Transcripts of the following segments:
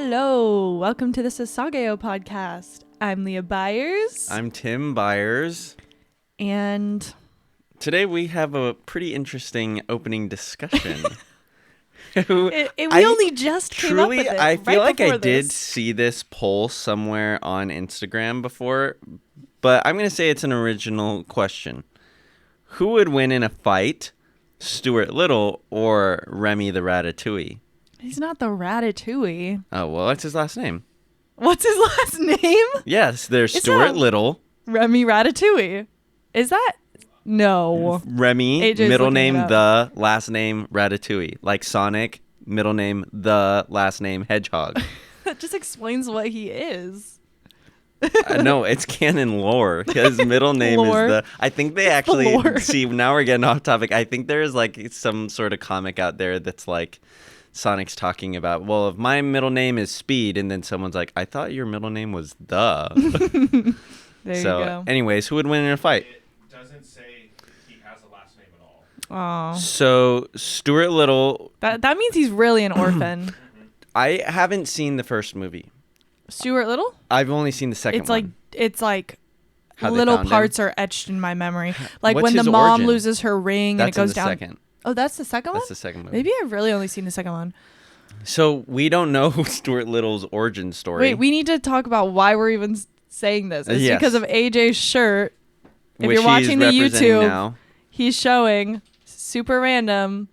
Hello, welcome to the Sasageyo Podcast. I'm Leah Byers. I'm Tim Byers. And today we have a pretty interesting opening discussion. we only just came up with it. I feel like I this. did see this poll somewhere on Instagram before, but I'm going to say it's an original question. Who would win in a fight, Stuart Little or Remy the Ratatouille? He's not the Ratatouille. Oh, well, what's his last name? What's his last name? Yes, there's Stuart Little. Remy Ratatouille. Is that? No. Remy, AJ's middle name it the, last name Ratatouille. Like Sonic, middle name the, last name Hedgehog. That just explains what he is. No, it's canon lore. His middle name is the... I think they actually... See, now we're getting off topic. I think there's like some sort of comic out there that's like... Sonic's talking about, well, if my middle name is Speed, and then someone's like, I thought your middle name was the. There you go. Anyways, who would win in a fight? It doesn't say he has a last name at all. Oh. So, Stuart Little... That means he's really an orphan. I haven't seen the first movie. Stuart Little? I've only seen the second one. It's like How little parts are etched in my memory. Like What's when the his mom origin? loses her ring and it goes down. Second. Oh, that's the second one? That's the second movie. Maybe I've really only seen the second one. So, we don't know Stuart Little's origin story. Wait, we need to talk about why we're even saying this. It's Yes. because of AJ's shirt. If Which you're watching the he's representing YouTube, now. he's showing super random.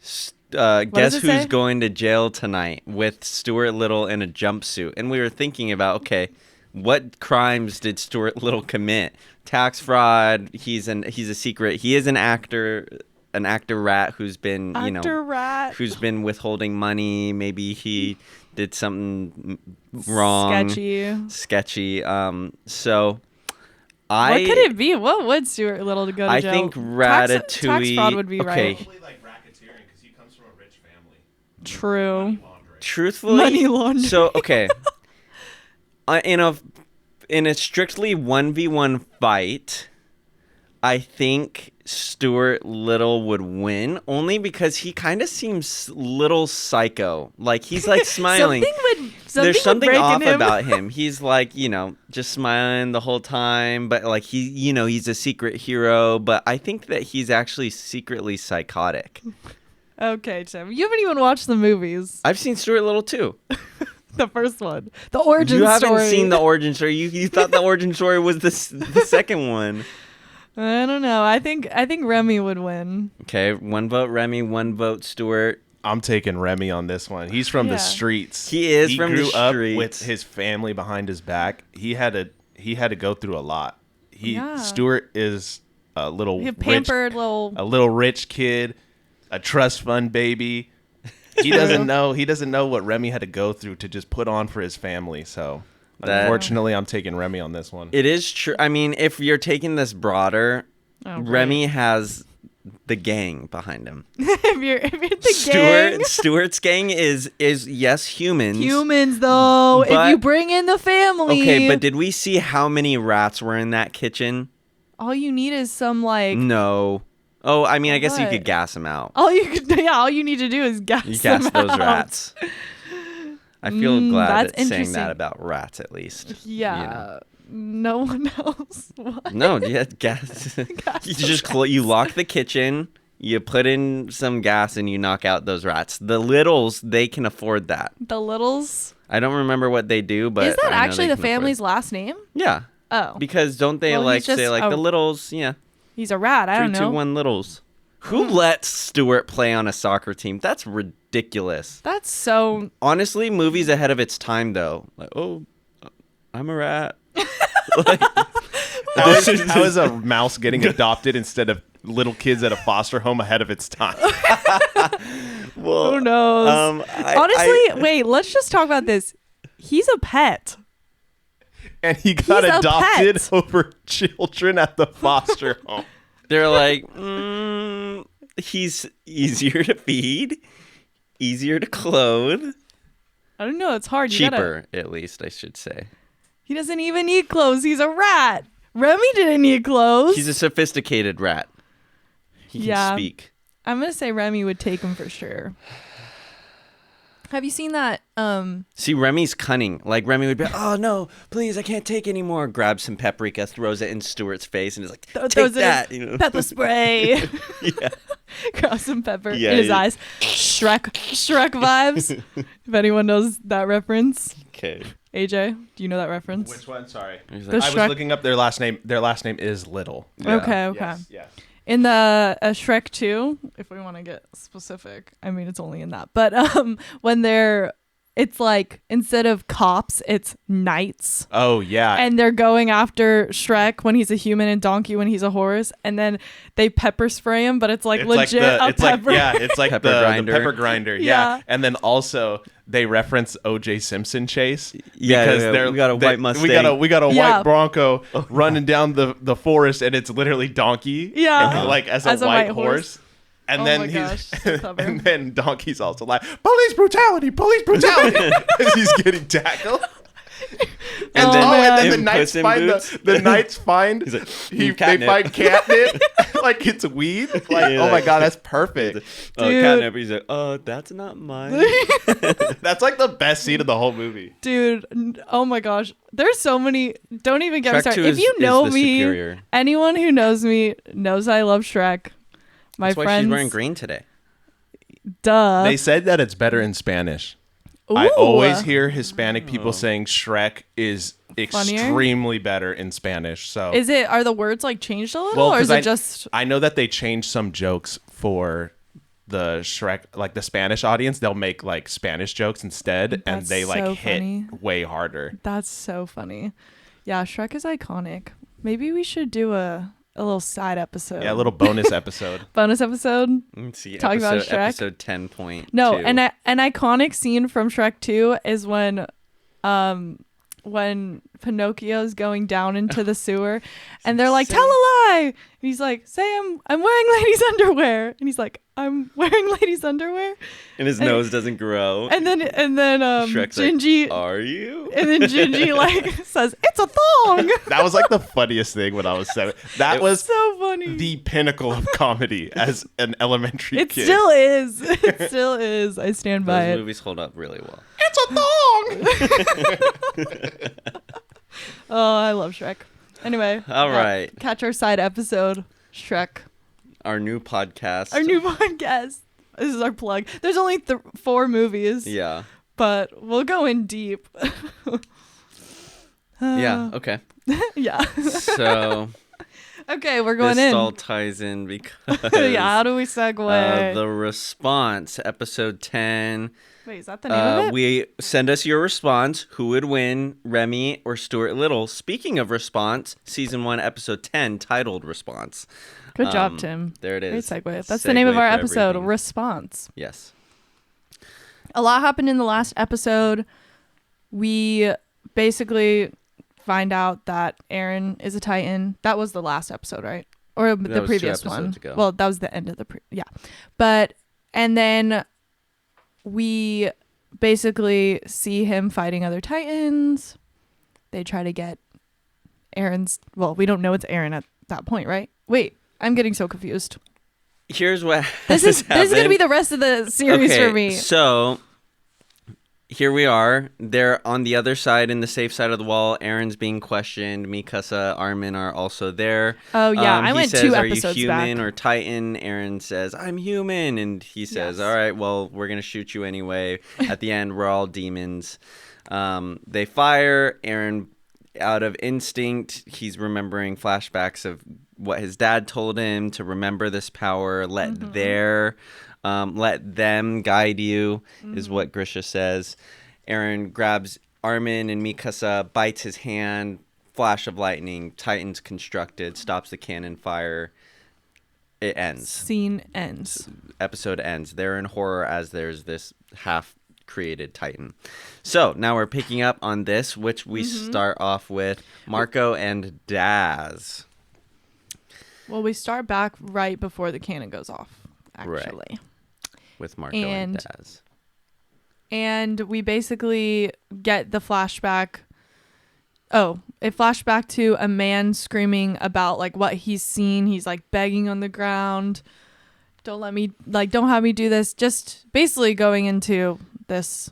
Guess does it who's say? going to jail tonight with Stuart Little in a jumpsuit? And we were thinking about, okay, what crimes did Stuart Little commit? Tax fraud. He's a secret. He is an actor rat who's been who's been withholding money. Maybe he did something wrong. Sketchy. So. What could it be? What would Stuart Little to go to jail? I think Ratatouille. Tax fraud would be right. Probably like racketeering because he comes from a rich family. True. Money laundering. Truthfully, Money laundering. So okay, in a strictly 1v1 fight, I think Stuart Little would win only because he kind of seems little psycho. Like he's like smiling. There's something off about him. He's like, just smiling the whole time, but like he's a secret hero, but I think that he's actually secretly psychotic. Okay, Tim. You haven't even watched the movies. I've seen Stuart Little too. The first one. The origin story. You haven't seen the origin story. You thought the origin story was the second one. I don't know. I think Remy would win. Okay, 1 vote Remy, 1 vote Stuart. I'm taking Remy on this one. He's from the streets. He is from the streets. He grew up with his family behind his back. He had to go through a lot. Stuart is a little pampered rich kid, a trust fund baby. He doesn't know what Remy had to go through to just put on for his family. So unfortunately, I'm taking Remy on this one. It is true. I mean, if you're taking this broader, Remy has the gang behind him. if you're the gang, Stuart's gang is yes, humans. Humans though. If you bring in the family. Okay, but did we see how many rats were in that kitchen? All you need is some No. Oh, I mean, I guess you could gas them out. All you need to do is gas them out. Those rats. I feel glad that saying that about rats, at least. Yeah. No one else. What? No, yeah, gas. You lock the kitchen, you put in some gas, and you knock out those rats. The Littles, they can afford that. The Littles? I don't remember what they do, but is that actually the family's last name? Yeah. Oh. Because don't they say the Littles? Yeah. He's a rat. I don't know. 3, 2, 1 Littles. Who lets Stuart play on a soccer team? That's ridiculous. That's so... Honestly, movies ahead of its time, though. Like, oh, I'm a rat. How is a mouse getting adopted instead of little kids at a foster home ahead of its time? Well, who knows? Honestly, wait, let's just talk about this. He's a pet. And he got adopted over children at the foster home. They're like, he's easier to feed, easier to clothe. I don't know. It's hard. Cheaper, at least, I should say. He doesn't even need clothes. He's a rat. Remy didn't need clothes. He's a sophisticated rat. He can speak. I'm going to say Remy would take him for sure. Have you seen that? See, Remy's cunning. Like, Remy would be, oh, no, please, I can't take anymore. Grabs some paprika, throws it in Stuart's face, and is like, take that. You know? Pepper spray. Yeah. Grab some pepper in his eyes. Shrek vibes. If anyone knows that reference. Okay. AJ, do you know that reference? Which one? Sorry. Like, The I Shrek- was looking up their last name. Their last name is Little. Yeah. Okay. Yes, yes. In the Shrek 2, if we want to get specific, I mean, it's only in that. But when it's like, instead of cops, it's knights. Oh, yeah. And they're going after Shrek when he's a human and Donkey when he's a horse. And then they pepper spray him, but it's like legit a pepper. It's like Pepper the grinder. pepper grinder. Yeah. And then also they reference O.J. Simpson chase. Yeah, because we got a white Mustang. We got a Yeah. white Bronco running down the forest, and it's literally Donkey. Yeah. Like as a white horse. And Oh then my gosh, so clever. and then Donkey's also like, police brutality, as he's getting tackled. And then the in knights Puss in find Boots. the knights find He's like, they catnip. find catnip like it's weed. Like, Yeah, oh my like- god, that's perfect. Dude. Catnip. He's like, that's not mine. That's like the best scene of the whole movie. Dude, oh my gosh. There's so many. Don't even get me Shrek 2 started. If is- you is know the me, superior. anyone who knows me knows I love Shrek. My That's why friends. she's wearing green today. Duh. They said that it's better in Spanish. Ooh. I always hear Hispanic people saying Shrek is Funnier? extremely better in Spanish. So Are the words like changed a little, or 'cause is it just? I know that they changed some jokes for the Shrek, like the Spanish audience. They'll make like Spanish jokes instead, and That's they like so hit funny. way harder. That's so funny. Yeah, Shrek is iconic. Maybe we should do a little side episode. Yeah, a little bonus episode. bonus episode. Let's see. Talk about Shrek? Episode 10.2. No, and an iconic scene from Shrek 2 is when Pinocchio's going down into the sewer, and they're like, "Tell a lie," and he's like, "Say I'm wearing ladies' underwear," and he's like, "I'm wearing ladies' underwear," and his nose doesn't grow. and then Shrek's Gingy, like, are you? and then Gingy like says, "It's a thong." That was like the funniest thing when I was 7. That was So funny. the pinnacle of comedy as an elementary It kid. still is. It still is. I stand by Those it. movies hold up really well. It's a thong. Oh, I love Shrek. Anyway. All right. Catch our side episode, Shrek. Our new podcast. Our new podcast. This is our plug. There's only 4 movies. Yeah. But we'll go in deep. Yeah. Okay. Yeah. So Okay, we're going this in. all ties in because Yeah, how do we segue? the response, episode 10. Wait, is that the name of it? We send us your response. Who would win, Remy or Stuart Little? Speaking of response, season 1, episode 10, titled Response. Good job, Tim. There it is. Great segue. That's the name of Segue our for episode, everything. Response. Yes. A lot happened in the last episode. We basically find out that Aaron is a Titan. That was the last episode, right? Or the was 2 previous one. episodes ago. Well, that was the end of the yeah. But and then we basically see him fighting other Titans. They try to get Aaron's. Well, we don't know it's Aaron at that point, right? Wait, I'm getting so confused. Here's what This is gonna be the rest of the series for me. So here we are. They're on the other side, in the safe side of the wall. Aaron's being questioned. Mikasa, Armin are also there. Oh yeah, I he went says, 2 are episodes you human back. or Titan? Aaron says, I'm human. And he says, Yes. all right, well, we're going to shoot you anyway. At the end, we're all demons. They fire. Aaron, out of instinct, he's remembering flashbacks of what his dad told him to remember this power. Let them guide you, is what Grisha says. Aaron grabs Armin and Mikasa, bites his hand, flash of lightning, Titans constructed, stops the cannon fire. It ends. Scene ends. Episode ends. They're in horror as there's this half-created Titan. So now we're picking up on this, which we start off with Marco and Daz. Well, we start back right before the cannon goes off, actually. Right. With Marco and Daz. And we basically get the flashback. Oh, it flashed back to a man screaming about like what he's seen. He's like begging on the ground. Don't have me do this. Just basically going into this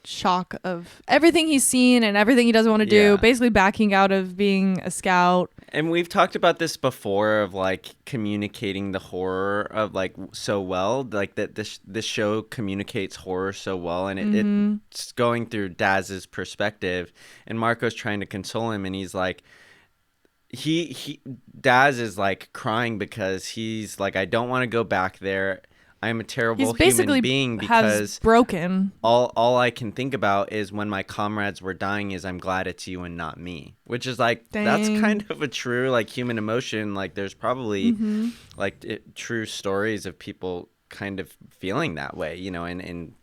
shock of everything he's seen and everything he doesn't want to do, basically backing out of being a scout. And we've talked about this before of like communicating the horror of like so well, like that this show communicates horror so well, and it's going through Daz's perspective, and Marco's trying to console him, and he's like, Daz is like crying because he's like, I don't want to go back there. I'm a terrible human being because broken. All I can think about is when my comrades were dying is I'm glad it's you and not me, which is like, that's kind of a true like human emotion. Like there's probably true stories of people kind of feeling that way, you know, in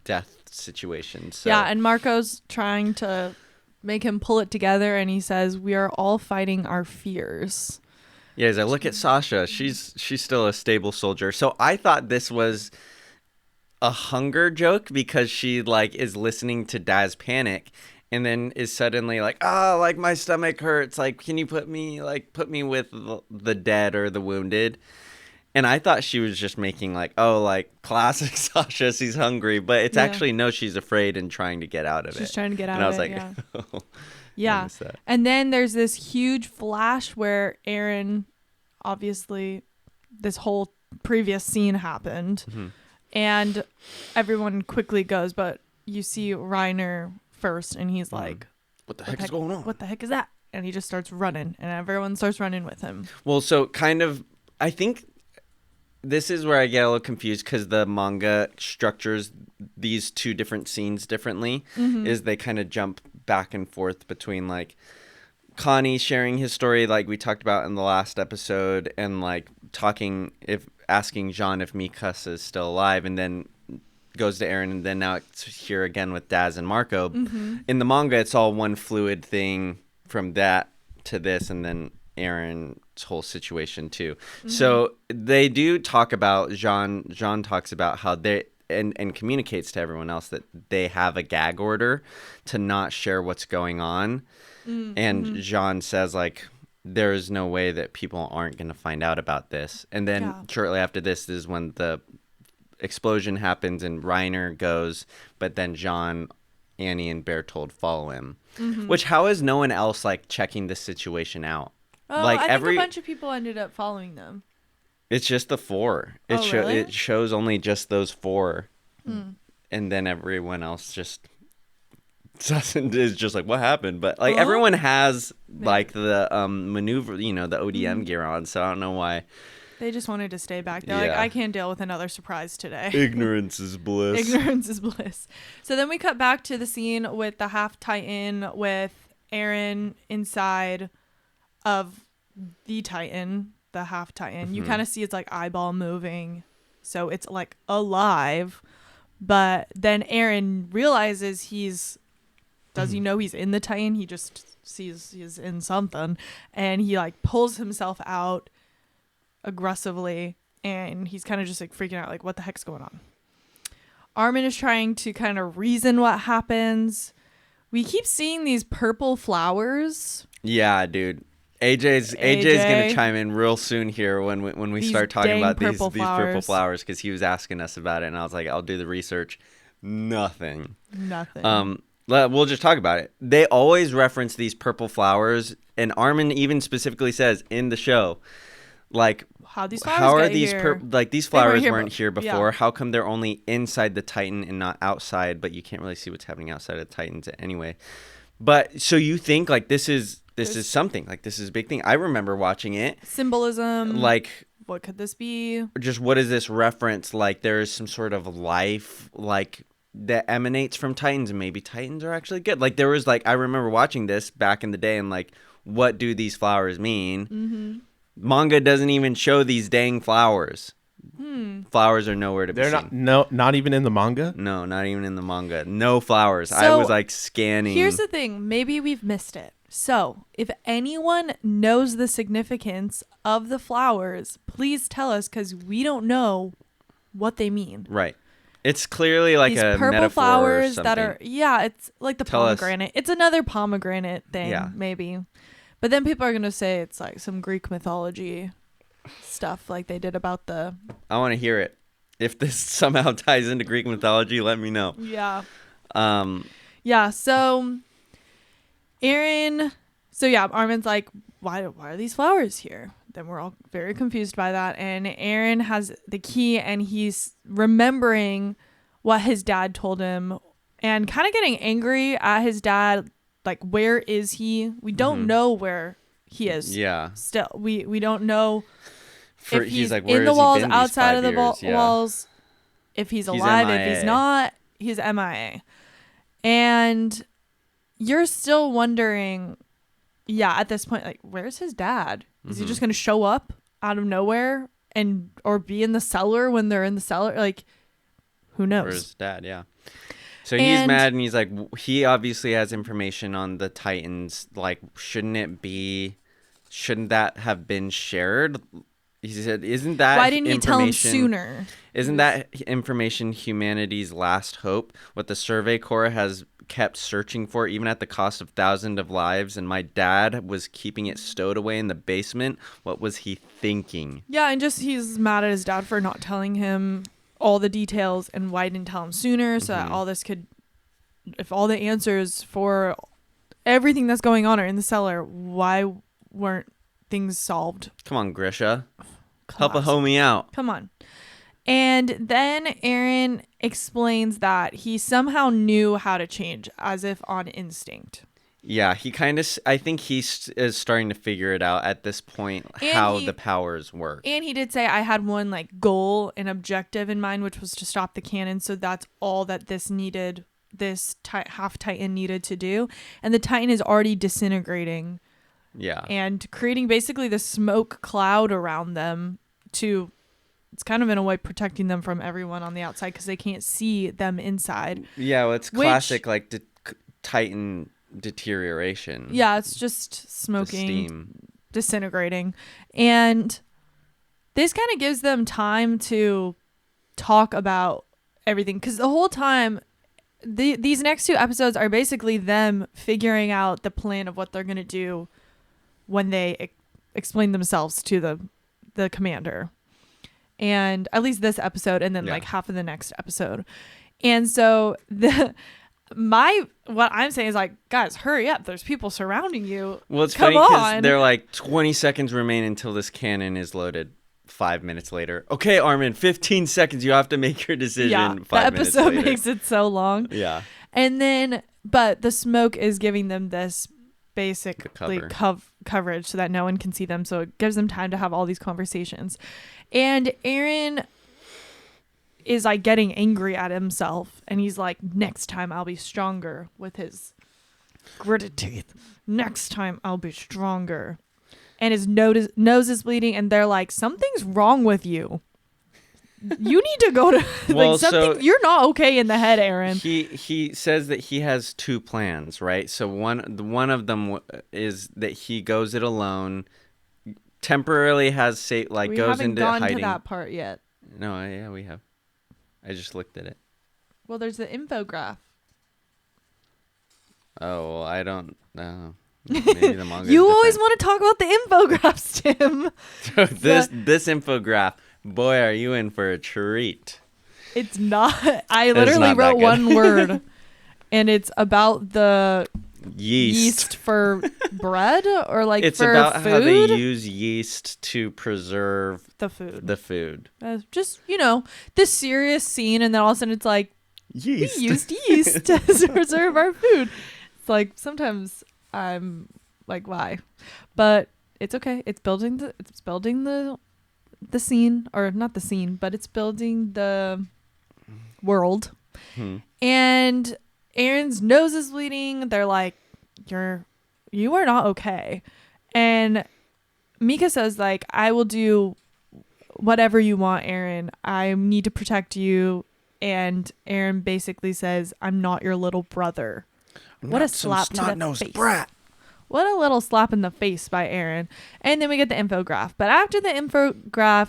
death situations. So. Yeah. And Marco's trying to make him pull it together. And he says, we are all fighting our fears. Yeah, as I look at Sasha, she's still a stable soldier. So I thought this was a hunger joke because she like is listening to Daz panic and then is suddenly like, oh, like my stomach hurts. Like, can you put me with the dead or the wounded? And I thought she was just making like, oh, like classic Sasha, she's hungry. But it's actually, no, she's afraid and trying to get out of it. She's trying to get out of it, And I was like, oh. Yeah. And then there's this huge flash where Aaron, obviously, this whole previous scene happened. Mm-hmm. And everyone quickly goes, but you see Reiner first, and he's like, what the heck is going on? What the heck is that? And he just starts running, and everyone starts running with him. Well, so kind of, I think this is where I get a little confused because the manga structures these two different scenes differently. Is they kind of jump back and forth between like Connie sharing his story like we talked about in the last episode and like asking Jean if Mikasa is still alive, and then goes to Aaron, and then now it's here again with Daz and Marco. In the manga it's all one fluid thing from that to this, and then Aaron's whole situation too. So they do talk about Jean talks about how they and communicates to everyone else that they have a gag order to not share what's going on. And Jean says like, there is no way that people aren't going to find out about this. And then shortly after this is when the explosion happens and Reiner goes, but then Jean, Annie, and Bertold follow him. Which, how is no one else like checking this situation out? Oh, like I think a bunch of people ended up following them. It's just the four. Really? It shows only just those four. And then everyone else just is just like, what happened? But like everyone has like the maneuver, you know, the ODM gear on. So I don't know why. They just wanted to stay back. They're like, I can't deal with another surprise today. Ignorance is bliss. Ignorance is bliss. So then we cut back to the scene with the half Titan with Aaron inside of the Titan, the half Titan. You kind of see its like eyeball moving. So it's like alive. But then Aaron realizes does he know he's in the Titan? He just sees he's in something. And he like pulls himself out aggressively. And he's kind of just like freaking out, like, what the heck's going on? Armin is trying to kind of reason what happens. We keep seeing these purple flowers. Yeah, dude. AJ's gonna chime in real soon here when we start talking about these purple flowers, because he was asking us about it, and I was like, I'll do the research. Nothing. We'll just talk about it. They always reference these purple flowers, and Armin even specifically says in the show, like, how are these these flowers weren't here before. How come they're only inside the Titan and not outside? But you can't really see what's happening outside of the Titans anyway. But so you think like this is something, like this is a big thing. I remember watching it. Symbolism. Like, what could this be? Just what is this reference? Like there is some sort of life like that emanates from Titans, and maybe Titans are actually good. Like there was like, I remember watching this back in the day and like, what do these flowers mean? Manga doesn't even show these dang flowers. Flowers are nowhere to be seen. Not even in the manga? No, not even in the manga. No flowers. So, I was like scanning. Here's the thing. Maybe we've missed it. So if anyone knows the significance of the flowers, please tell us, because we don't know what they mean. Right. It's clearly like these a purple metaphor flowers or something. that are, it's like the pomegranate. It's another pomegranate thing, maybe. But then people are going to say it's like some Greek mythology stuff like they did about the... I want to hear it. If this somehow ties into Greek mythology, let me know. Yeah. Um, Yeah. So Armin's like, why are these flowers here? Then we're all very confused by that. And Aaron has the key and he's remembering what his dad told him and kind of getting angry at his dad. Like, where is he? We don't know where he is. Yeah. Still, we don't know if he's like, where in the has he walls, been these outside of 5 the years? Yeah. walls, if he's alive, if he's MIA. not, he's MIA. And you're still wondering, at this point, like, where's his dad? Is he just going to show up out of nowhere or be in the cellar when they're in the cellar? Like, who knows? Where's his dad? Yeah. So he's mad and he's like, he obviously has information on the Titans. Like, shouldn't that have been shared? He said, isn't that why didn't you tell him information- sooner? Isn't that information humanity's last hope? What the Survey Corps has kept searching for, even at the cost of thousands of lives, and my dad was keeping it stowed away in the basement. What was he thinking? Yeah, and just he's mad at his dad for not telling him all the details and why he didn't tell him sooner, so that all this could, if all the answers for everything that's going on are in the cellar, why weren't things solved? Come on, Grisha. Help a homie out. Come on. And then Aaron explains that he somehow knew how to change, as if on instinct. Yeah, I think he is starting to figure it out at this point, how the powers work. And he did say, I had one like goal and objective in mind, which was to stop the cannon. So that's all that this half Titan needed to do. And the Titan is already disintegrating. Yeah. And creating basically the smoke cloud around them it's kind of in a way protecting them from everyone on the outside because they can't see them inside. Yeah, well, it's classic Titan deterioration. Yeah, it's just smoking, steam. disintegrating. And this kind of gives them time to talk about everything because the whole time these next 2 episodes are basically them figuring out the plan of what they're going to do when they explain themselves to the commander. And at least this episode and then like half of the next episode. And so what I'm saying is like, guys, hurry up. There's people surrounding you. Well, it's Come funny because on. they're like 20 seconds remain until this cannon is loaded. 5 minutes later. Okay, Armin, 15 seconds. You have to make your decision. Yeah, 5 minutes the episode later. makes it so long. Yeah. And then, but the smoke is giving them this basically coverage so that no one can see them. So it gives them time to have all these conversations. And Aaron is like getting angry at himself. And he's like, next time I'll be stronger with his gritted teeth. Next time I'll be stronger. And his nose is bleeding. And they're like, something's wrong with you. You need to go to you're not okay in the head, Aaron. He says that he has 2 plans, right? So one of them is that he goes it alone, temporarily has goes into hiding. We haven't gone to that part yet. No, yeah, we have. I just looked at it. Well, there's the infograph. Oh, well, I don't know. Maybe the manga. You always want to talk about the infographis, Tim. this infograph. Boy, are you in for a treat. It's not. I literally wrote one word, and it's about the yeast for bread or like it's for about food? How they use yeast to preserve the food. Just, this serious scene, and then all of a sudden it's like, yeast. We used yeast to preserve our food. It's like sometimes I'm like, why? But it's okay. It's building the scene, or not the scene, but it's building the world. And Aaron's nose is bleeding. They're like, you are not okay. And Mika says like, I will do whatever you want, Aaron. I need to protect you. And Aaron basically says, I'm not your little brother. What a slap to the face. Brat. What a little slap in the face by Aaron. And then we get the infograph. But after the infograph,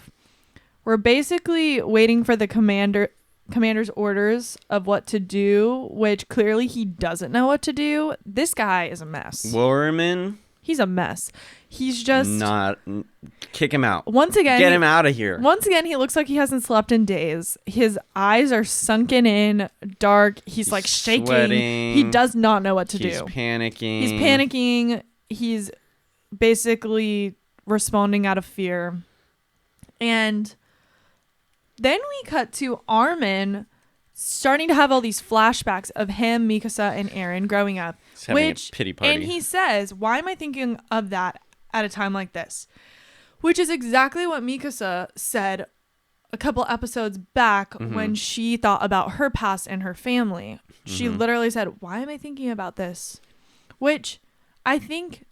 we're basically waiting for the commander's orders of what to do, which clearly he doesn't know what to do. This guy is a mess. Woermann, He's a mess. He's just not kick him out. Once again, get him out of here. Once again, he looks like he hasn't slept in days. His eyes are sunken in, dark. He's like shaking. Sweating. He does not know what to do. He's panicking. He's panicking. He's basically responding out of fear. And then we cut to Armin starting to have all these flashbacks of him, Mikasa, and Eren growing up. He's having a pity party. And he says, why am I thinking of that at a time like this? Which is exactly what Mikasa said a couple episodes back when she thought about her past and her family. She literally said, why am I thinking about this? Which I think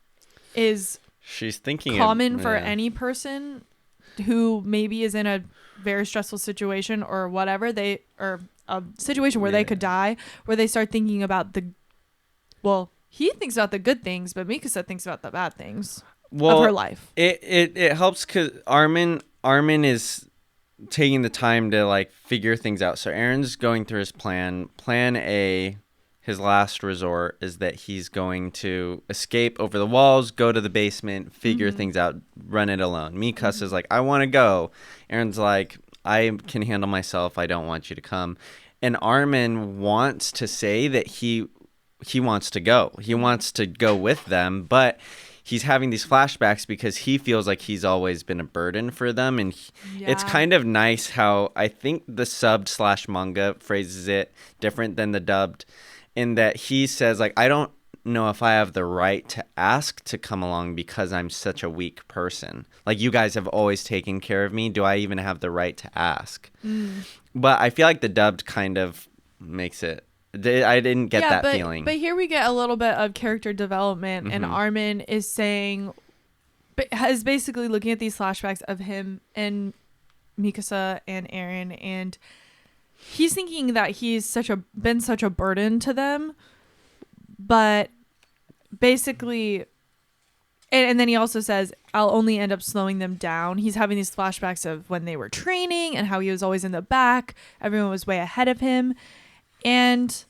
is she's thinking common for any person who maybe is in a very stressful situation or whatever, or a situation where they could die, where they start thinking about he thinks about the good things, but Mikasa thinks about the bad things of her life. It helps because Armin is taking the time to like figure things out. So Eren's going through his plan. Plan A, his last resort, is that he's going to escape over the walls, go to the basement, figure things out, run it alone. Mikasa's like, I want to go. Eren's like, I can handle myself. I don't want you to come. And Armin wants to say that he wants to go. He wants to go with them, but he's having these flashbacks because he feels like he's always been a burden for them. And it's kind of nice how I think the subbed / manga phrases it different than the dubbed, in that he says, like, I don't know if I have the right to ask to come along because I'm such a weak person. Like, you guys have always taken care of me. Do I even have the right to ask? But I feel like the dubbed kind of makes it. I didn't get that feeling. But here we get a little bit of character development, and Armin is basically looking at these flashbacks of him and Mikasa and Eren, and he's thinking that he's been such a burden to them, but basically, and then he also says, I'll only end up slowing them down. He's having these flashbacks of when they were training and how he was always in the back. Everyone was way ahead of him. And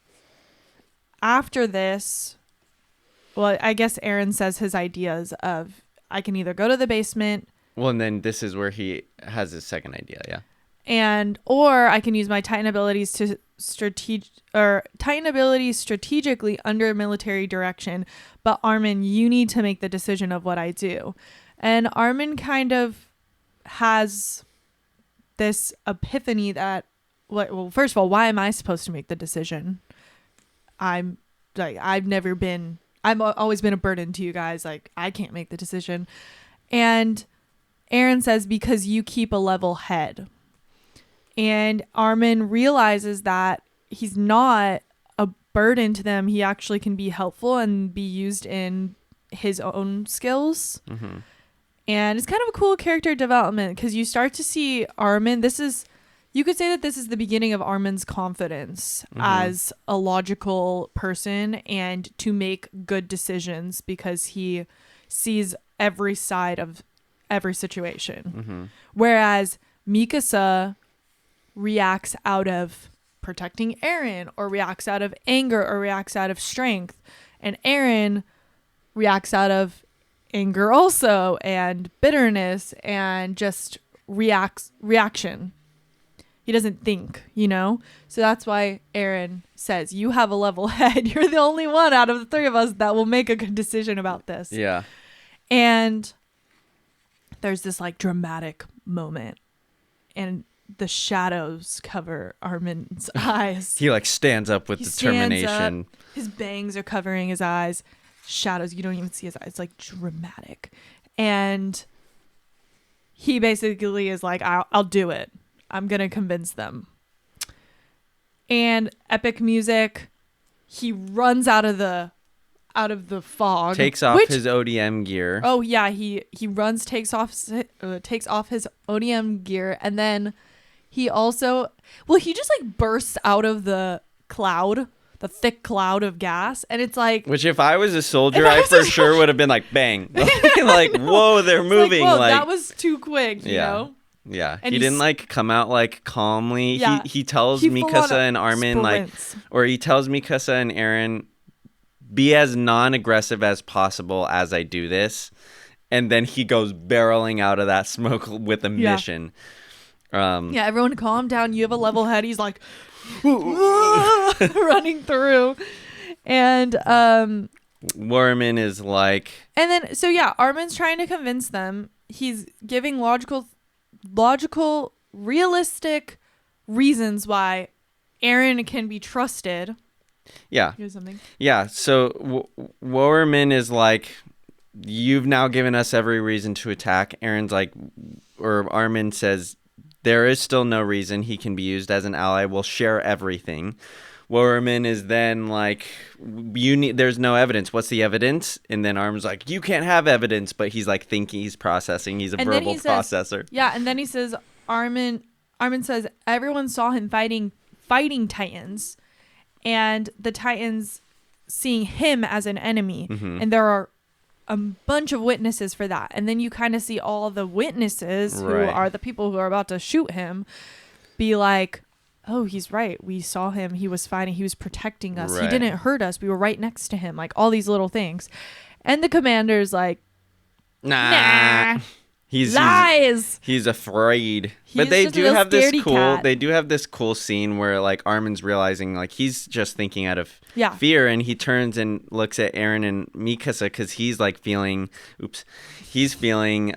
after this, well, I guess Eren says his ideas of, I can either go to the basement. Well, and then this is where he has his second idea, yeah. Or I can use my Titan abilities to strategically under military direction. But Armin, you need to make the decision of what I do. And Armin kind of has this epiphany that, well, first of all, why am I supposed to make the decision? I've always been a burden to you guys. Like, I can't make the decision. And Eren says, because you keep a level head. And Armin realizes that he's not a burden to them. He actually can be helpful and be used in his own skills. And it's kind of a cool character development because you start to see Armin. You could say that this is the beginning of Armin's confidence as a logical person and to make good decisions because he sees every side of every situation. Whereas Mikasa reacts out of protecting Eren, or reacts out of anger, or reacts out of strength. And Eren reacts out of anger also, and bitterness, and just reaction. He doesn't think, So that's why Eren says, you have a level head. You're the only one out of the three of us that will make a good decision about this. Yeah. And there's this like dramatic moment, and the shadows cover Armin's eyes. He like stands up with determination. His bangs are covering his eyes. Shadows, you don't even see his eyes. It's like dramatic. And he basically is like, I'll do it. I'm going to convince them. And epic music. He runs out of the fog. Takes off his ODM gear. Oh yeah, he runs, takes off his ODM gear, and then he also, he just like bursts out of the cloud, the thick cloud of gas, and it's like, which if I was a soldier, I for sure would have been like, bang, like whoa, they're moving. Whoa, that was too quick, you know. Yeah, and he didn't like come out like calmly. Yeah, he tells Mikasa and Armin sprints. Or he tells Mikasa and Eren, be as non-aggressive as possible as I do this. And then he goes barreling out of that smoke with a mission. Yeah, everyone calm down. You have a level head. He's like running through. And Woermann is like... And then, so yeah, Armin's trying to convince them. He's giving logical, realistic reasons why Eren can be trusted. Yeah. Here's something. Yeah, so Woermann is like, you've now given us every reason to attack. Eren's like, or Armin says, there is still no reason he can be used as an ally. We'll share everything. Woermann is then like, there's no evidence. What's the evidence? And then Armin's like, you can't have evidence. But he's like thinking, he's processing. He's a verbal processor. Yeah, and then he says, Armin says, everyone saw him fighting Titans. And the Titans seeing him as an enemy. Mm-hmm. And there are a bunch of witnesses for that. And then you kind of see all the witnesses who are the people who are about to shoot him be like, oh, he's right. We saw him. He was fighting. He was protecting us. He didn't hurt us. We were right next to him. Like all these little things. And the commander's like, nah. Lies. He's afraid. But they do have this cool cat. They do have this cool scene where like Armin's realizing like he's just thinking out of fear, and he turns and looks at Eren and Mikasa because he's like feeling he's feeling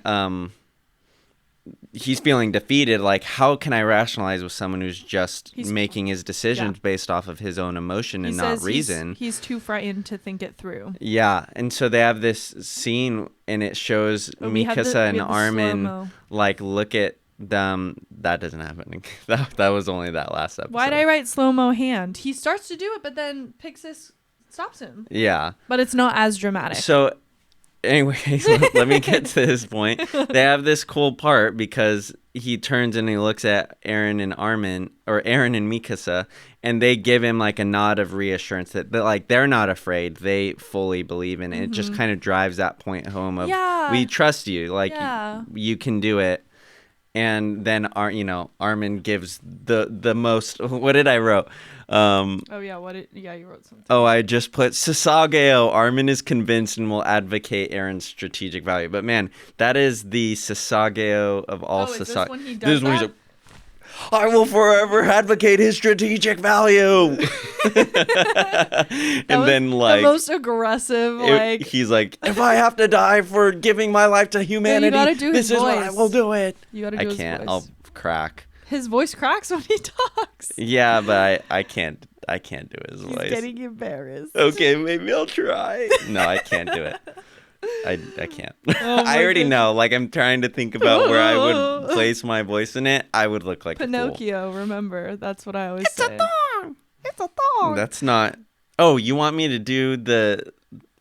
defeated. Like, how can I rationalize with someone who's just making his decisions based off of his own emotion and not reason? He's too frightened to think it through. Yeah, and so they have this scene, and it shows Mikasa and Armin like look at them. That doesn't happen. That was only that last episode. Why'd I write slow-mo hand? He starts to do it, but then Pixis stops him. Yeah, but it's not as dramatic. So anyways, let me get to this point. They have this cool part because he turns and he looks at Eren and Armin, or Eren and Mikasa, and they give him like a nod of reassurance that like they're not afraid. They fully believe in it. Mm-hmm. It just kind of drives that point home of we trust you. Like you can do it. And then Armin gives the most. What did I wrote? You wrote something. Oh, I just put Sasageyo. Armin is convinced and will advocate Eren's strategic value. But man, that is the Sasageyo of all Sasageyo. Is this when he does that? He's like, I will forever advocate his strategic value. And then like the most aggressive. He's like, if I have to die for giving my life to humanity, this is what I will do it. You gotta do his voice. I'll crack. His voice cracks when he talks. Yeah, but I can't do his voice. He's getting embarrassed. Okay, maybe I'll try. No, I can't do it. I can't. I already know. Like, I'm trying to think about where I would place my voice in it. I would look like Pinocchio. Remember, that's what I always say. It's a thong. It's a thong. That's not. Oh, you want me to do the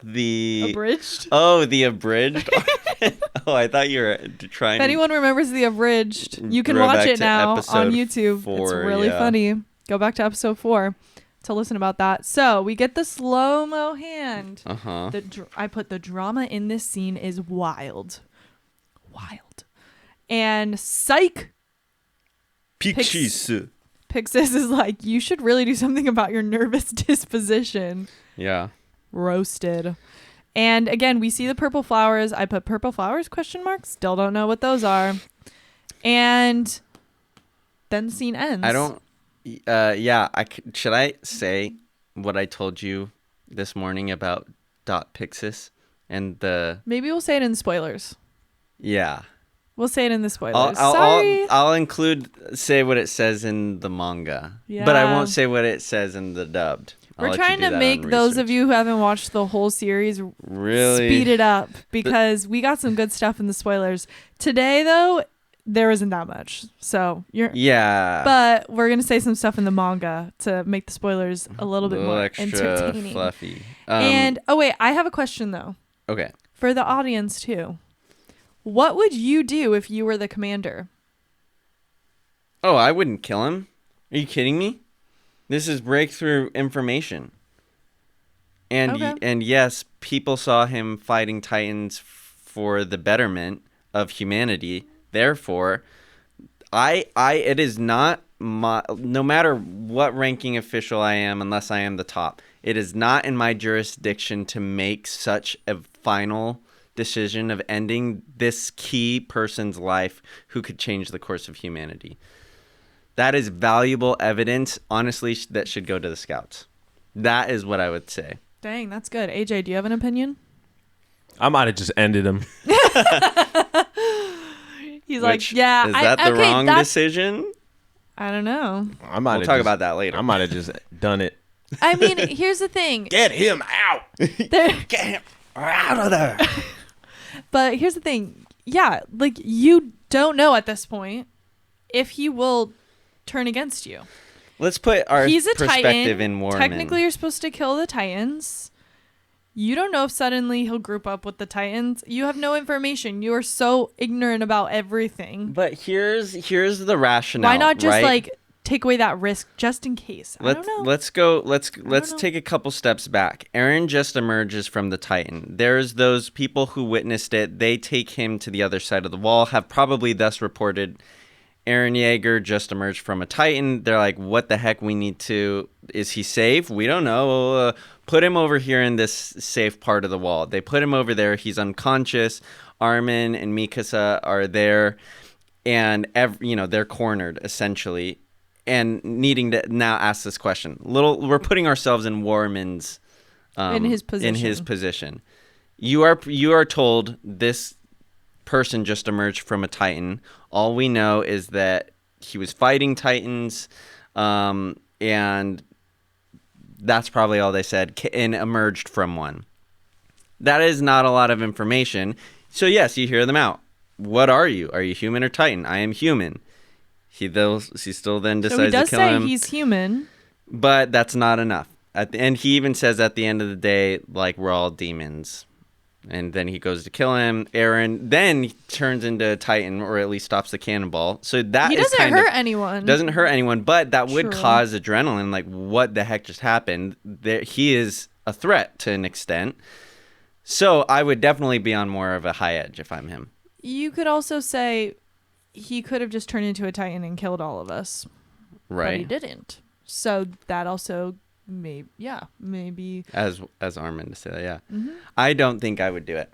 abridged? Oh, the abridged. Oh, I thought you were trying. If anyone remembers the abridged, you can watch it now on YouTube. 4, it's really funny. Go back to episode 4 to listen about that. So we get the slow-mo hand. I put the drama in this scene is wild. And psych. Pixis is like, you should really do something about your nervous disposition. Yeah. Roasted. And again, we see the purple flowers. I put purple flowers ? Still don't know what those are. And then the scene ends. I don't. Should I say what I told you this morning about Pixis and the? Maybe we'll say it in spoilers. Yeah. We'll say it in the spoilers. Sorry. I'll say what it says in the manga. Yeah. But I won't say what it says in the dubbed. We're trying to make those of you who haven't watched the whole series really speed it up because we got some good stuff in the spoilers. Today, though, there isn't that much. So but we're going to say some stuff in the manga to make the spoilers a little bit more entertaining. Fluffy. And I have a question though. Okay. For the audience too. What would you do if you were the commander? Oh, I wouldn't kill him. Are you kidding me? This is breakthrough information. And yes, people saw him fighting Titans for the betterment of humanity. Therefore, it is not no matter what ranking official I am, unless I am the top, It is not in my jurisdiction to make such a final decision of ending this key person's life who could change the course of humanity. That is valuable evidence, honestly, that should go to the scouts. That is what I would say. Dang, that's good. AJ, do you have an opinion? I might have just ended him. He's like, yeah. Is that the wrong decision? I don't know. We'll talk about that later. I might have just done it. I mean, here's the thing. Get him out. Get him out of there. But here's the thing. Yeah, like, you don't know at this point if he will turn against you. Let's put our He's a perspective Titan. in Woermann. Technically, you're supposed to kill the Titans. You don't know if suddenly he'll group up with the Titans. You have no information. You are so ignorant about everything. But here's the rationale. Why not just right? like take away that risk just in case? I don't know. Let's take a couple steps back. Eren just emerges from the Titan. There's those people who witnessed it. They take him to the other side of the wall, have probably thus reported Eren Yeager just emerged from a Titan. They're like, what the heck? Is he safe? We don't know. Put him over here in this safe part of the wall. They put him over there. He's unconscious. Armin and Mikasa are there. And, they're cornered, essentially. And needing to now ask this question. We're putting ourselves in Woermann's... in his position. You are told this person just emerged from a Titan. All we know is that he was fighting Titans, and that's probably all they said, and emerged from one. That is not a lot of information. So yes, you hear them out. What are you? Are you human or Titan? I am human. He still then decides to kill him. He does say he's human. But that's not enough. At the end, he even says at the end of the day, like, we're all demons. And then he goes to kill him. Eren then turns into a Titan, or at least stops the cannonball. So that he doesn't hurt anyone. Doesn't hurt anyone, but that would True. cause adrenaline. Like, what the heck just happened? He is a threat to an extent. So I would definitely be on more of a high edge if I'm him. You could also say he could have just turned into a Titan and killed all of us. Right. But he didn't. So that also... maybe as Armin to say that, yeah. Mm-hmm. I don't think I would do it.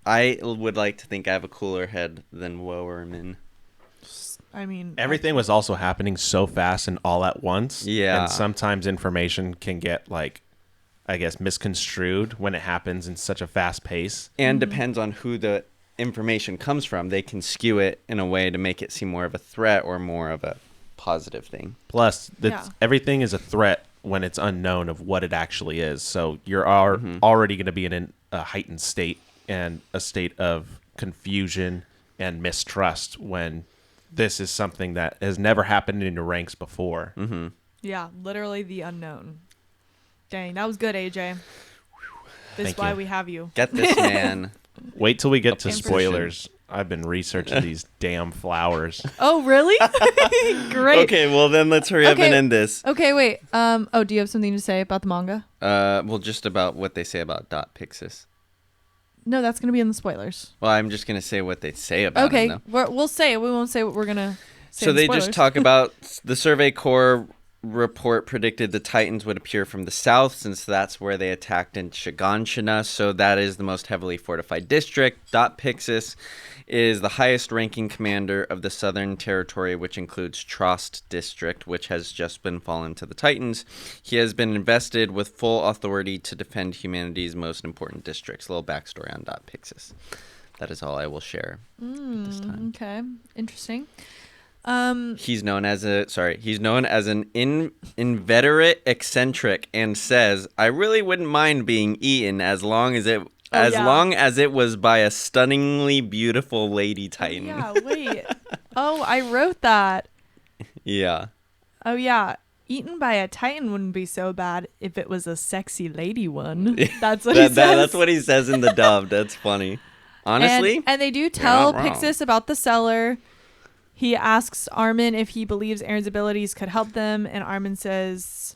I would like to think I have a cooler head than Woermann. I mean, Everything was also happening so fast and all at once. Yeah. And sometimes information can get, like, I guess, misconstrued when it happens in such a fast pace. And depends on who the information comes from. They can skew it in a way to make it seem more of a threat or more of a positive thing. Plus, everything is a threat when it's unknown of what it actually is. So you're already going to be in a heightened state and a state of confusion and mistrust when this is something that has never happened in your ranks before. Mm-hmm. Yeah, literally the unknown. Dang, that was good, AJ. This Thank is why you. we have you. Get this man. Wait till we get to spoilers. I've been researching these damn flowers. Oh, really? Great. Okay, well then let's hurry up and end this. Okay, wait. Do you have something to say about the manga? Well, just about what they say about Dot Pixis. No, that's going to be in the spoilers. Well, I'm just going to say what they say about him, though. We'll say it. We won't say what we're going to say. So in the they spoilers. just talk about the Survey Corps report predicted the Titans would appear from the south since that's where they attacked in Shiganshina. So that is the most heavily fortified district. Dot Pixis is the highest ranking commander of the Southern Territory, which includes Trost District, which has just been fallen to the Titans. He has been invested with full authority to defend humanity's most important districts. A little backstory on Dot Pixis. That is all I will share at this time. Okay, interesting. He's known as an inveterate eccentric and says, "I really wouldn't mind being eaten as long as it was by a stunningly beautiful lady Titan." Yeah, wait. Oh, I wrote that. Yeah. Oh, yeah. Eaten by a Titan wouldn't be so bad if it was a sexy lady one. That's what he says. That's what he says in the dub. That's funny. Honestly. And they do tell Pixis about the cellar. He asks Armin if he believes Eren's abilities could help them, and Armin says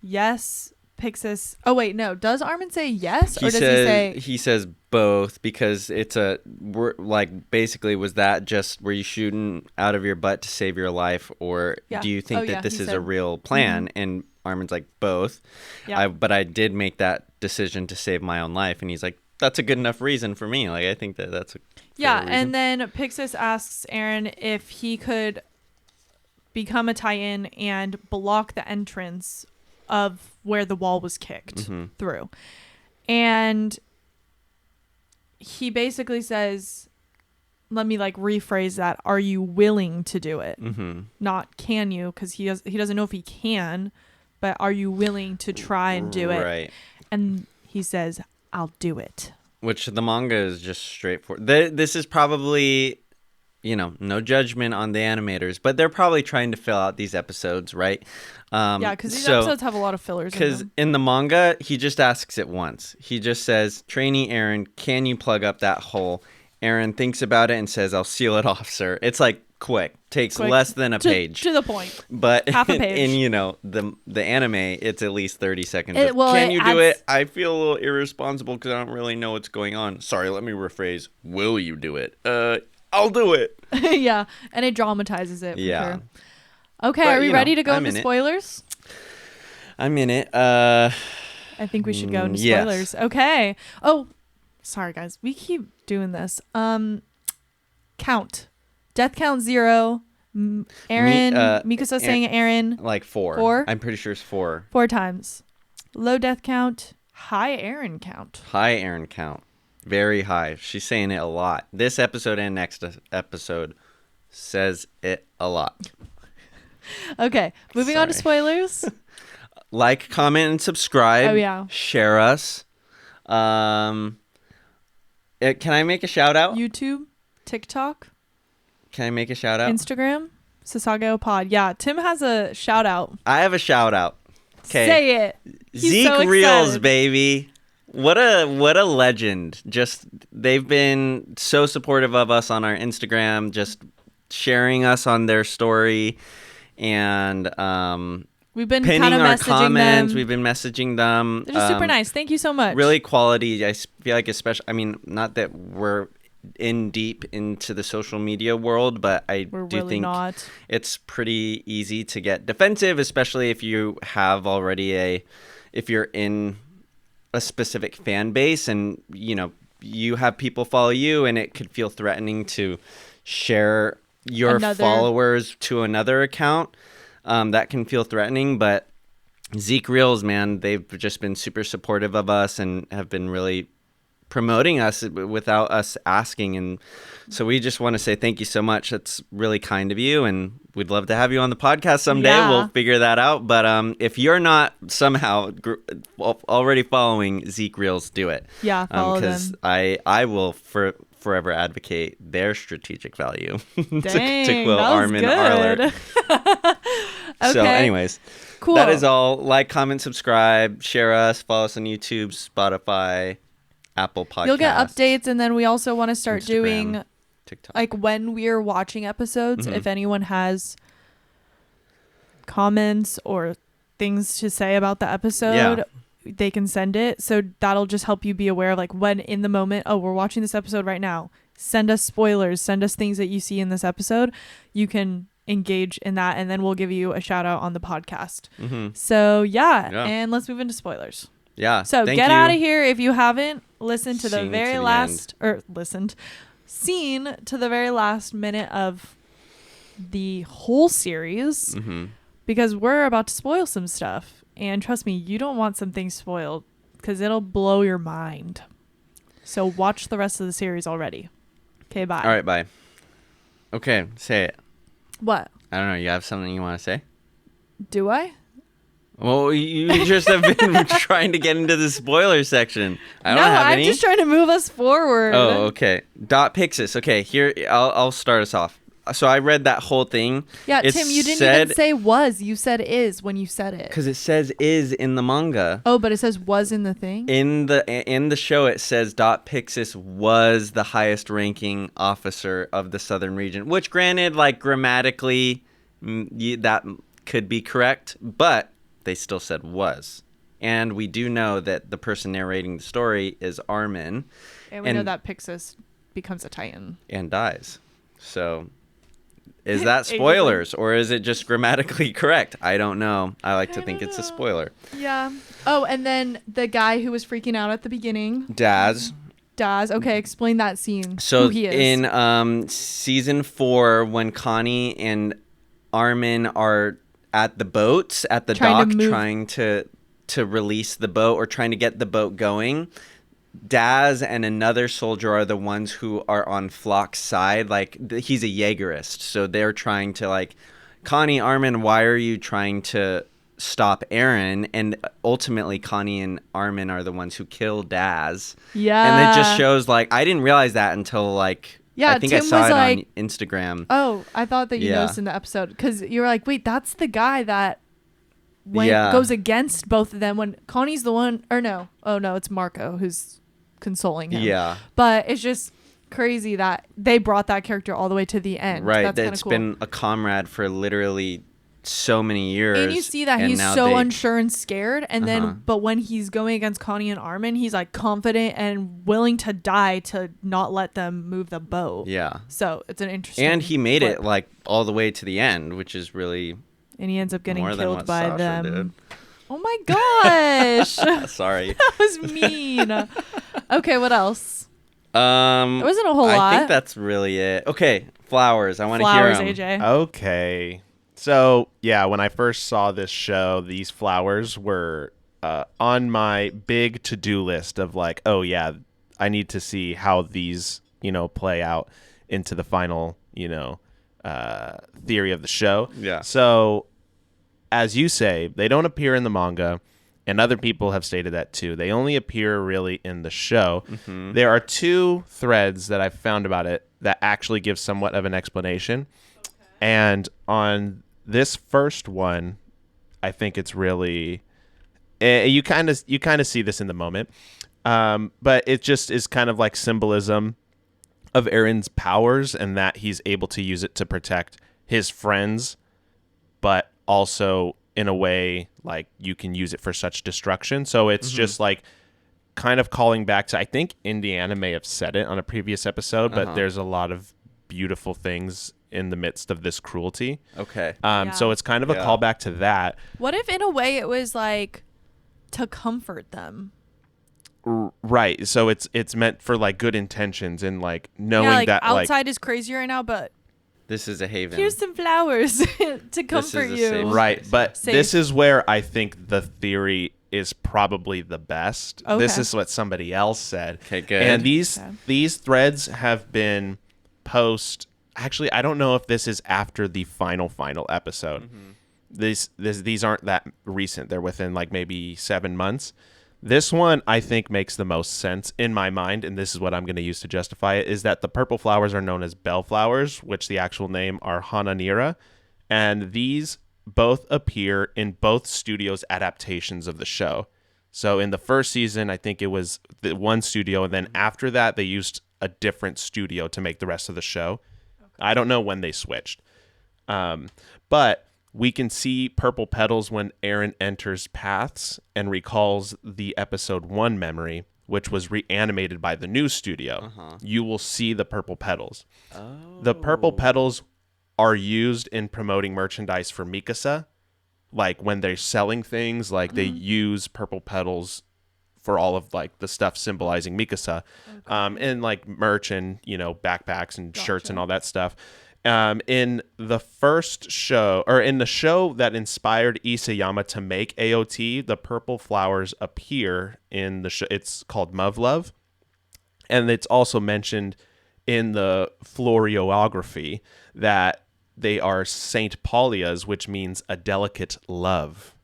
yes. Pixis. Oh wait, no. Does Armin say yes, or does he say? He says both because it's basically was that just were you shooting out of your butt to save your life, or do you think that this is a real plan? Mm-hmm. And Armin's like, both. Yeah. But I did make that decision to save my own life. And he's like, that's a good enough reason for me. Like, I think that's a fair reason. And then Pixis asks Eren if he could become a Titan and block the entrance of where the wall was kicked through. And he basically says, let me like rephrase that. Are you willing to do it? Not can you, because he doesn't know if he can, but are you willing to try and do it? Right. And he says, I'll do it. Which the manga is just straightforward. This is probably, no judgment on the animators, but they're probably trying to fill out these episodes, right? Because these episodes have a lot of fillers in them. Because in the manga, he just asks it once. He just says, trainee Eren, can you plug up that hole? Eren thinks about it and says, I'll seal it off, sir. It's like quick. Takes less than a page. To the point. But half a page. In the anime, it's at least 30 seconds. Can you do it? I feel a little irresponsible because I don't really know what's going on. Sorry, let me rephrase. Will you do it? I'll do it. Yeah, and it dramatizes it. Yeah. Sure. Okay, are we ready to go I'm into spoilers? I'm in it. I think we should go into spoilers. Yes. Okay. Oh, sorry guys. We keep doing this. Count. Death count 0. Eren. Mikasa saying Eren. Like 4. 4? I'm pretty sure it's 4. 4 times. Low death count. High Eren count. High Eren count. Very high. She's saying it a lot. This episode and next episode says it a lot. Okay. Moving on to spoilers. Like, comment, and subscribe. Oh, yeah. Share us. Can I make a shout out? YouTube. TikTok. Can I make a shout out? Instagram. Sasageyo Pod. Yeah. Tim has a shout out. I have a shout out. Okay. Say it. He's Zeke so Reels, excited. baby. What a legend. Just they've been so supportive of us on our Instagram, just sharing us on their story, and we've been pinning kind of our messaging comments. them. We've been messaging them. They're just super nice. Thank you so much. Really quality. I feel like especially, I mean, not that we're in deep into the social media world, but We're do really think not. it's pretty easy to get defensive, especially if you have already if you're in a specific fan base and you have people follow you, and it could feel threatening to share your followers to another account. That can feel threatening, but Zeke Reels, man, they've just been super supportive of us and have been really promoting us without us asking, and so we just want to say thank you so much. That's really kind of you, and we'd love to have you on the podcast someday. Yeah. We'll figure that out, but if you're not somehow already following Zeke Reels, do it. Yeah, follow them. Because I will forever advocate their strategic value. Dang, to quote Armin good. Arler. Okay. So anyways, cool. That is all. Like, comment, subscribe, share us, follow us on YouTube, Spotify, Apple Podcasts. You'll get updates, and then we also want to start Instagram, doing TikTok. like when we're watching episodes, if anyone has comments or things to say about the episode, they can send it. So that'll just help you be aware of like when in the moment, oh, we're watching this episode right now. Send us spoilers, send us things that you see in this episode. You can engage in that, and then we'll give you a shout out on the podcast. So yeah, and let's move into spoilers. Yeah. So get out of here if you haven't listened to the very last, seen to the very last minute of the whole series, because we're about to spoil some stuff. And trust me, you don't want something spoiled because it'll blow your mind. So watch the rest of the series already. Okay, bye. All right, bye. Okay, say it. What? I don't know. You have something you want to say? Do I? Well, you just have been trying to get into the spoiler section. I don't have any. I'm just trying to move us forward. Oh, okay. Pixis. Okay, here I'll start us off. So I read that whole thing. Yeah, Tim, you didn't even say was. You said is when you said it. Because it says is in the manga. Oh, but it says was in the thing? In the show, it says Pixis was the highest ranking officer of the Southern region, which granted, like grammatically, that could be correct, but they still said was. And we do know that the person narrating the story is Armin. And we know that Pixis becomes a Titan. And dies. So Is that spoilers or is it just grammatically correct? I don't know. I like to think it's a spoiler. Yeah. Oh, and then the guy who was freaking out at the beginning. Daz. Okay, explain that scene. So who he is. in season 4, when Connie and Armin are at the boats at the dock trying to release the boat or trying to get the boat going, Daz and another soldier are the ones who are on Flock's side. Like, he's a Jaegerist, so they're trying to, like, Connie, Armin, why are you trying to stop Eren? And ultimately, Connie and Armin are the ones who kill Daz. Yeah. And it just shows, like, I didn't realize that until, like, I think Tim I saw it on Instagram. Oh, I thought that you noticed in the episode, because you were like, wait, that's the guy that goes against both of them when Connie's the one, or no. Oh, no, it's Marco who's consoling him. Yeah. But it's just crazy that they brought that character all the way to the end. Right. It's cool. Been a comrade for literally so many years. And you see that he's so unsure and scared. And then, but when he's going against Connie and Armin, he's like confident and willing to die to not let them move the boat. Yeah. So it's an interesting. And he made it like all the way to the end, which is really. And he ends up getting killed by Sasha them. Did. Oh my gosh. Sorry. That was mean. Okay, what else? It wasn't a whole lot. I think that's really it. Okay, flowers. I want to hear them. Flowers, AJ. Okay. So, yeah, when I first saw this show, these flowers were on my big to-do list of like, oh, yeah, I need to see how these, play out into the final, theory of the show. Yeah. So, as you say, they don't appear in the manga, and other people have stated that too. They only appear really in the show. Mm-hmm. There are 2 threads that I've found about it that actually give somewhat of an explanation. Okay. And on this first one, I think it's really you kind of see this in the moment, but it just is kind of like symbolism of Eren's powers and that he's able to use it to protect his friends, but also in a way like you can use it for such destruction. So it's just like kind of calling back to, I think Indiana may have said it on a previous episode, but there's a lot of beautiful things in the midst of this cruelty. Okay. So it's kind of a callback to that. What if in a way it was like to comfort them? Right. So it's meant for like good intentions and like knowing that outside is crazy right now, but this is a haven. Here's some flowers to comfort you. Right. But this is where I think the theory is probably the best. Okay. This is what somebody else said. Okay, good. And these threads have been actually, I don't know if this is after the final episode. Mm-hmm. These aren't that recent. They're within like maybe 7 months. This one, I think, makes the most sense in my mind, and this is what I'm going to use to justify it, is that the purple flowers are known as bellflowers, which the actual name are Hananira, and these both appear in both studios' adaptations of the show. So in the first season, I think it was the one studio, and then after that, they used a different studio to make the rest of the show. Okay. I don't know when they switched. But we can see purple petals when Eren enters Paths and recalls the episode 1 memory, which was reanimated by the new studio. You will see the purple petals. Oh. The purple petals are used in promoting merchandise for Mikasa. Like when they're selling things, like they use purple petals for all of like the stuff symbolizing Mikasa, and like merch and, backpacks and shirts and all that stuff. In the first show, or in the show that inspired Isayama to make AOT, the purple flowers appear in the show. It's called Muv-Love. And it's also mentioned in the floriography that they are Saint Paulia's, which means a delicate love.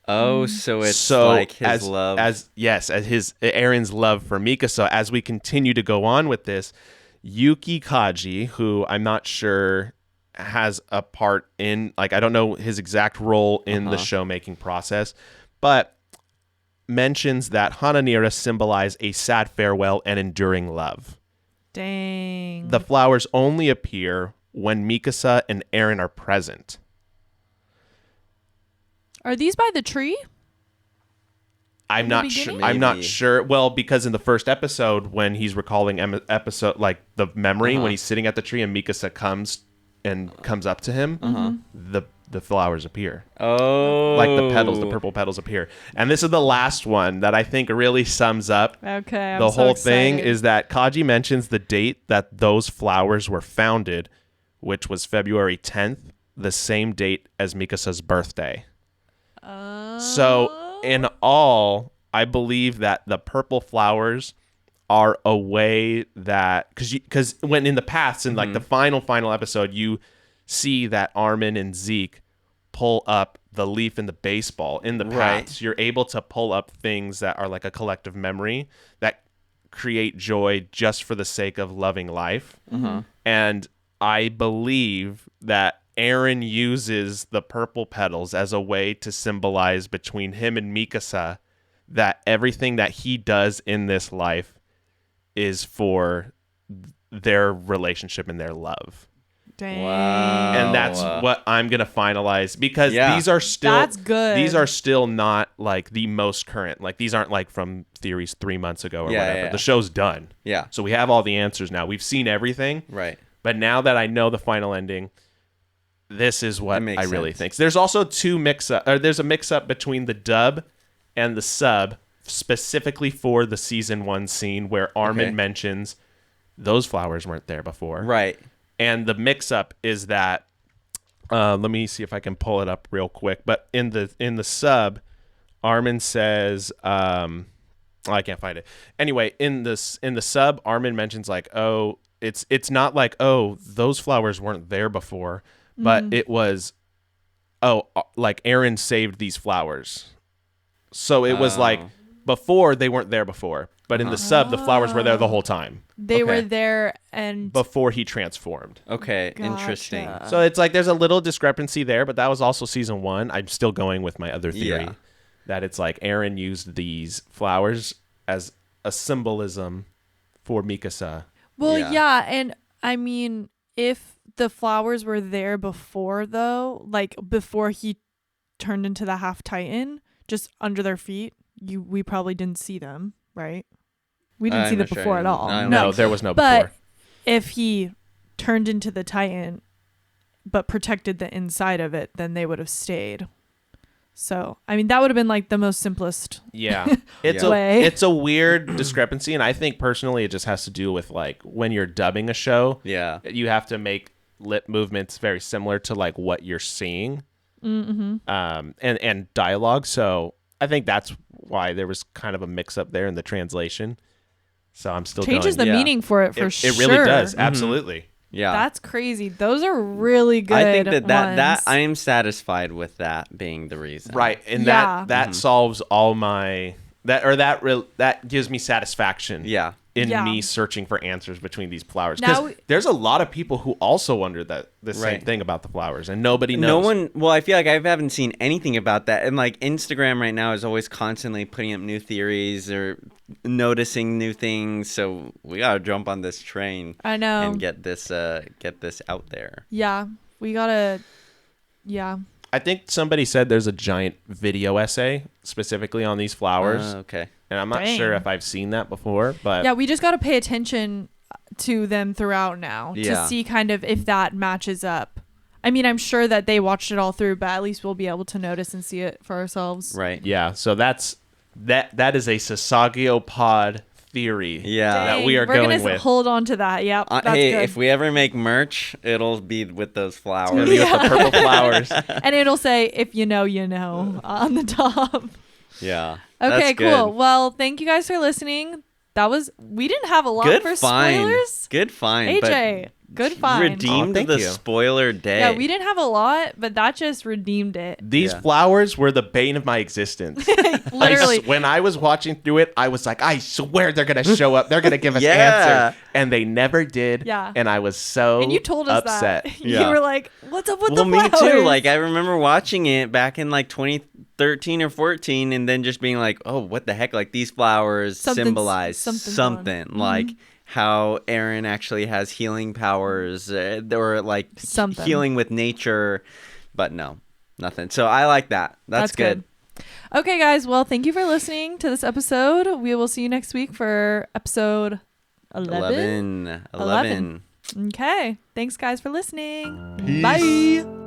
Oh, so it's like his love. As Eren's love for Mikasa. As we continue to go on with this, Yuki Kaji, who I'm not sure has a part in, like, I don't know his exact role in the show making process, but mentions that Hananira symbolize a sad farewell and enduring love. Dang. The flowers only appear when Mikasa and Eren are present. Are these by the tree? I'm not sure. I'm not sure. Well, because in the first episode, when he's recalling episode, like the memory, when he's sitting at the tree and Mikasa comes and comes up to him, the flowers appear. Oh. Like the petals, the purple petals appear. And this is the last one that I think really sums up Okay, the whole thing is that Kaji mentions the date that those flowers were founded, which was February 10th, the same date as Mikasa's birthday. So in all, I believe that the purple flowers are a way that because when in the past in like the final episode, you see that Armin and Zeke pull up the leaf in the baseball. In the past, you're able to pull up things that are like a collective memory that create joy just for the sake of loving life. And I believe that Eren uses the purple petals as a way to symbolize between him and Mikasa that everything that he does in this life is for their relationship and their love. Dang. Wow. And that's what I'm going to finalize because these are still That's good. These are still not like the most current. Like these aren't like from theories 3 months ago or whatever. Yeah. The show's done. Yeah. So we have all the answers now. We've seen everything. Right. But now that I know the final ending, this is what I really think. There's also there's a mix-up between the dub and the sub specifically for the season 1 scene where Armin mentions those flowers weren't there before. Right. And the mix-up is that let me see if I can pull it up real quick. But in the sub, Armin says I can't find it. Anyway, in the sub, Armin mentions like, oh, it's not like, oh, those flowers weren't there before, but it was, oh, like Eren saved these flowers. So it was like before they weren't there before, but in the sub, the flowers were there the whole time. They were there and before he transformed. Okay, Gotcha. interesting. So it's like there's a little discrepancy there, but that was also season 1. I'm still going with my other theory that it's like Eren used these flowers as a symbolism for Mikasa. Well, yeah, and I mean, if the flowers were there before, though, like before he turned into the half Titan, just under their feet, we probably didn't see them, right? We didn't see them before at all. No, there was no but before. If he turned into the Titan, but protected the inside of it, then they would have stayed. So, I mean, that would have been like the most simplest way. It's a weird discrepancy, and I think personally it just has to do with like when you're dubbing a show, you have to make lip movements very similar to like what you're seeing, and dialogue. So I think that's why there was kind of a mix up there in the translation. So I'm still changes the meaning for it sure. It really does, absolutely. Yeah, that's crazy. Those are really good. I think that I am satisfied with that being the reason. Right, and that solves all my that gives me satisfaction. Yeah. In me searching for answers between these flowers, because there's a lot of people who also wonder the same thing about the flowers, and nobody knows. No one. Well, I feel like I haven't seen anything about that, and like Instagram right now is always constantly putting up new theories or noticing new things. So we gotta jump on this train. I know, and get this out there. Yeah, we gotta. Yeah. I think somebody said there's a giant video essay specifically on these flowers. Okay. And I'm not sure if I've seen that before, but yeah, we just got to pay attention to them throughout now to see kind of if that matches up. I mean, I'm sure that they watched it all through, but at least we'll be able to notice and see it for ourselves. Right. Yeah. So that is a Sasageyo pod theory that we are going with. We're going to hold on to that. Yep. Hey, good. If we ever make merch, it'll be with those flowers. It'll be with the purple flowers. And it'll say, if you know, you know, on the top. Yeah. Okay, cool. Well, thank you guys for listening. We didn't have a lot for spoilers. Good find. AJ, good find. Redeemed the spoiler day. Yeah, we didn't have a lot, but that just redeemed it. These flowers were the bane of my existence. Literally. When I was watching through it, I was like, I swear they're going to show up. They're going to give us answers. And they never did. Yeah. And I was so upset. And you told us that. You were like, what's up with the Well, flowers? me too. Like, I remember watching it back in like 2013 or 14 and then just being like, oh, what the heck? Like, these flowers symbolize something. Like, how Eren actually has healing powers or like healing with nature. But no, nothing. So I like that. That's good. Okay, guys. Well, thank you for listening to this episode. We will see you next week for episode 11. Okay. Thanks, guys, for listening. Peace. Bye.